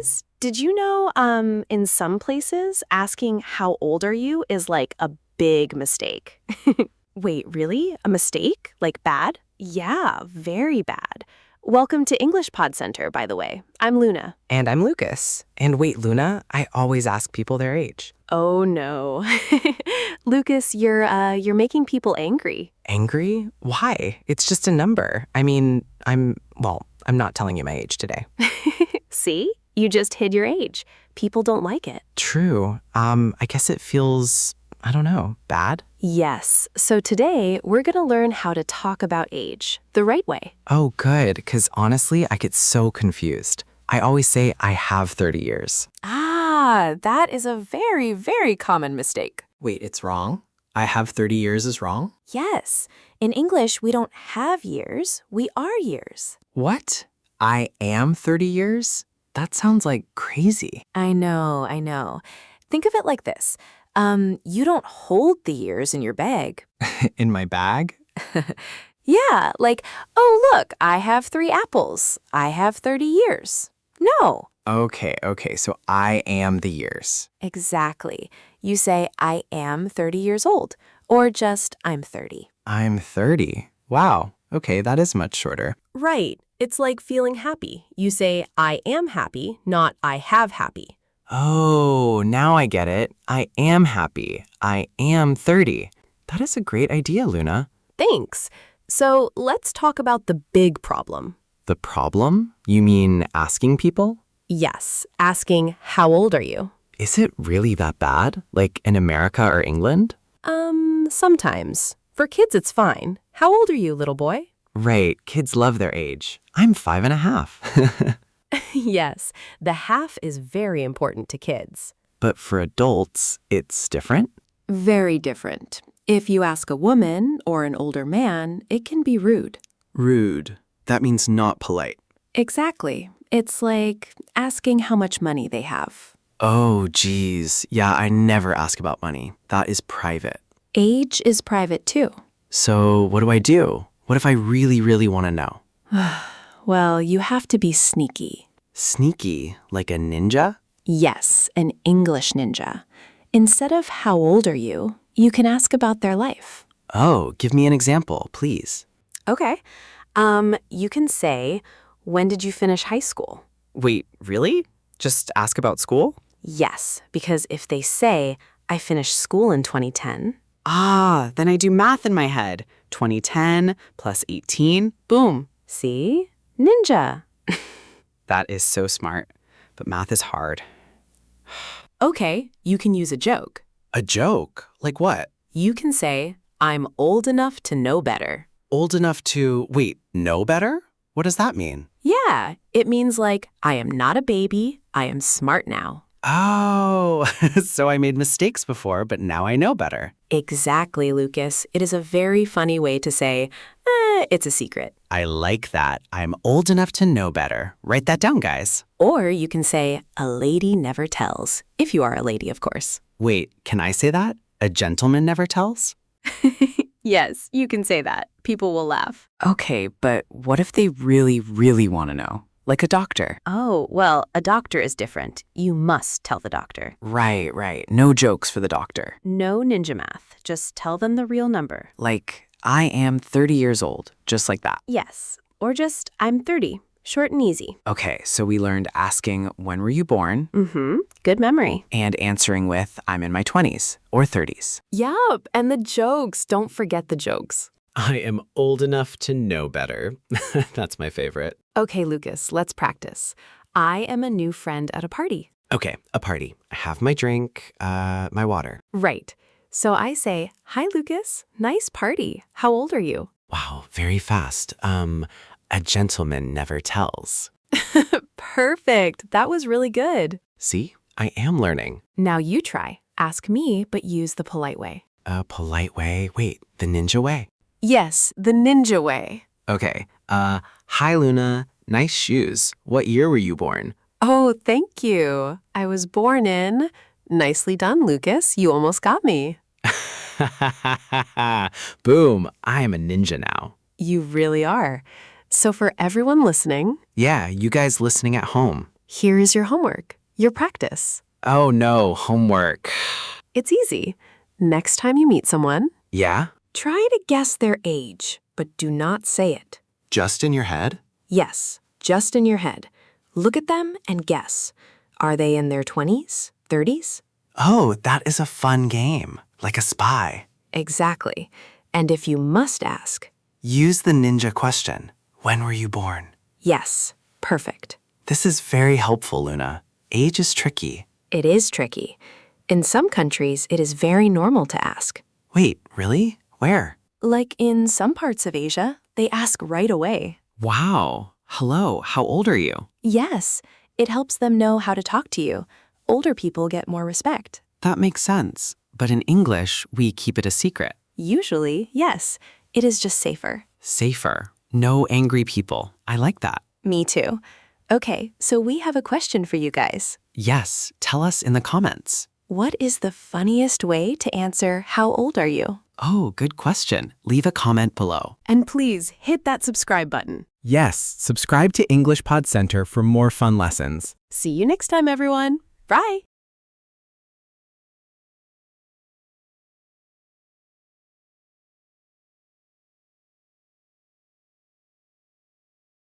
guys, did you know in some places asking how old are you is like a big mistake? Wait, really? A mistake? Like bad? Yeah, very bad. Welcome to English Pod Center, by the way. I'm Luna. And I'm Lucas. And wait, Luna, I always ask people their age. Oh no. Lucas, you're making people angry. Angry? Why? It's just a number. I mean, I'm not telling you my age today. See? You just hid your age. People don't like it. True. I guess it feels, I don't know, bad? Yes. So today, we're going to learn how to talk about age the right way. Oh, good, because honestly, I get so confused. I always say I have 30 years. Ah, that is a very, very common mistake. Wait, it's wrong? I have 30 years is wrong? Yes. In English, we don't have years. We are years. What? I am 30 years? That sounds like crazy. I know. Think of it like this. You don't hold the years in your bag. In my bag? Yeah, like, oh, look, I have 3 apples. I have 30 years. No. Okay, so I am the years. Exactly. You say, I am 30 years old, or just, I'm 30. I'm 30. Wow. Okay, that is much shorter. Right. It's like feeling happy. You say, I am happy, not I have happy. Oh, now I get it. I am happy. I am 30. That is a great idea, Luna. Thanks. So let's talk about the big problem. The problem? You mean asking people? Yes, asking, how old are you? Is it really that bad? Like in America or England? Sometimes. For kids, it's fine. How old are you, little boy? Right, kids love their age. I'm 5.5. Yes, the half is very important to kids. But for adults, it's different? Very different. If you ask a woman or an older man, it can be rude. Rude. That means not polite. Exactly. It's like asking how much money they have. Oh, geez. Yeah, I never ask about money. That is private. Age is private too. So what do I do? What if I really, really want to know? Well, you have to be sneaky. Sneaky, like a ninja? Yes, an English ninja. Instead of how old are you, you can ask about their life. Oh, give me an example, please. Okay. You can say, when did you finish high school? Wait, really? Just ask about school? Yes, because if they say, I finished school in 2010. Ah, then I do math in my head. 2010 plus 18, boom. See? Ninja. That is so smart. But math is hard. Okay, you can use a joke. A joke? Like what? You can say, I'm old enough to know better. Old enough to, know better? What does that mean? Yeah, it means like, I am not a baby, I am smart now. Oh, so I made mistakes before, but now I know better. Exactly, Lucas. It is a very funny way to say, it's a secret. I like that. I'm old enough to know better. Write that down, guys. Or you can say, a lady never tells, if you are a lady, of course. Wait, can I say that? A gentleman never tells? Yes, you can say that. People will laugh. Okay, but what if they really, really want to know? Like a doctor. Oh, well, a doctor is different. You must tell the doctor. Right. No jokes for the doctor. No ninja math. Just tell them the real number. Like, I am 30 years old, just like that. Yes. Or just, I'm 30. Short and easy. Okay, so we learned asking, when were you born? Mm-hmm. Good memory. And answering with, I'm in my 20s or 30s. Yup, and the jokes. Don't forget the jokes. I am old enough to know better. That's my favorite. Okay, Lucas, let's practice. I am a new friend at a party. Okay, a party. I have my drink, my water. Right. So I say, hi, Lucas. Nice party. How old are you? Wow, very fast. A gentleman never tells. Perfect. That was really good. See, I am learning. Now you try. Ask me, but use the polite way. A polite way. Wait, the ninja way. Yes, the ninja way. Okay, hi Luna, nice shoes. What year were you born? Oh, thank you. I was born in... Nicely done, Lucas. You almost got me. Boom, I am a ninja now. You really are. So for everyone listening, Yeah, you guys listening at home, Here is your homework, your practice. Oh no, homework. It's easy. Next time you meet someone, Yeah? try to guess their age, but do not say it. Just in your head? Yes, just in your head. Look at them and guess. Are they in their 20s, 30s? Oh, that is a fun game. Like a spy. Exactly. And if you must ask, Use the ninja question. When were you born? yes, perfect. This is very helpful, Luna. Age is tricky. It is tricky. In some countries, it is very normal to ask. Wait, really? Where? Like in some parts of Asia, they ask right away. Wow. Hello, how old are you? Yes, it helps them know how to talk to you. Older people get more respect. That makes sense. But in English, we keep it a secret. Usually, yes, it is just safer. Safer. No angry people. I like that. Me too. Okay, so we have a question for you guys. Yes, tell us in the comments. What is the funniest way to answer, how old are you? Oh, good question. Leave a comment below. And please hit that subscribe button. Yes, subscribe to English Pod Center for more fun lessons. See you next time, everyone. Bye.